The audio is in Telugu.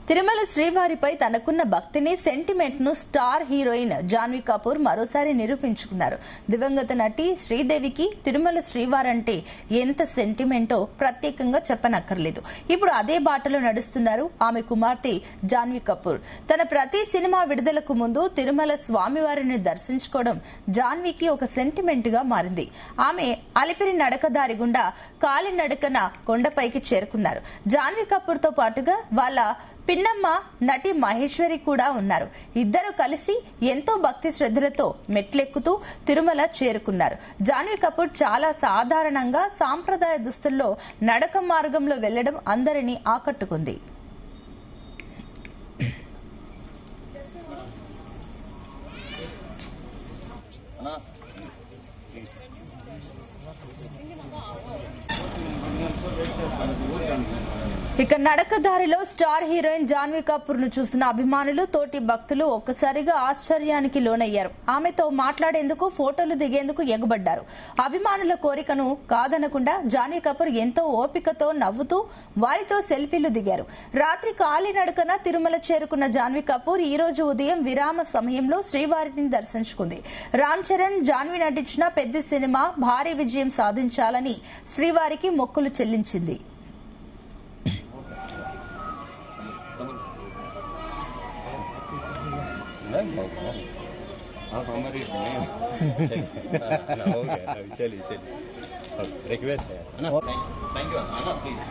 తిరుమల శ్రీవారిపై తనకున్న భక్తిని సెంటిమెంట్ ను స్టార్ హీరోయిన్ జాన్వీ కపూర్ మరోసారి నిరూపించుకున్నారు. దివంగత నటి శ్రీదేవికి తిరుమల శ్రీవారంటే ఎంత సెంటిమెంటో ప్రత్యేకంగా చెప్పనక్కర్లేదు. ఇప్పుడు అదే బాటలో నడుస్తున్నారు ఆమె కుమార్తె జాన్వీ కపూర్. తన ప్రతి సినిమా విడుదలకు ముందు తిరుమల స్వామివారిని దర్శించుకోవడం జాన్వీకి ఒక సెంటిమెంట్ గా మారింది. ఆమె అలిపిరి నడకదారి గుండా కాలినడకన కొండపైకి చేరుకున్నారు. జాన్వీ కపూర్ తో పాటుగా వాళ్ళ పిన్నమ్మ నటి మహేశ్వరి కూడా ఉన్నారు. ఇద్దరు కలిసి ఎంతో భక్తి శ్రద్ధలతో మెట్లెక్కుతూ తిరుమల చేరుకున్నారు. జాన్వీ కపూర్ చాలా సాధారణంగా సాంప్రదాయ దుస్తుల్లో నడక మార్గంలో వెళ్లడం అందరినీ ఆకట్టుకుంది. ఇక నడకదారిలో స్టార్ హీరోయిన్ జాన్వీ కపూర్ ను చూసిన అభిమానులు, తోటి భక్తులు ఒక్కసారిగా ఆశ్చర్యానికి లోనయ్యారు. ఆమెతో మాట్లాడేందుకు, ఫోటోలు దిగేందుకు ఎగబడ్డారు. అభిమానుల కోరికను కాదనకుండా జాన్వీ కపూర్ ఎంతో ఓపికతో నవ్వుతూ వారితో సెల్ఫీలు దిగారు. రాత్రి కాలినడకన తిరుమల చేరుకున్న జాన్వీ కపూర్ ఈ రోజు ఉదయం విరామ సమయంలో శ్రీవారిని దర్శించుకుంది. రామ్ చరణ్, జాన్వీ నటించిన పెద్ద సినిమా భారీ విజయం సాధించాలని శ్రీవారికి మొక్కులు చెల్లించింది. आप हमारी चलिए रिक्वेस्ट है ना। थैंक यू आना प्लीज।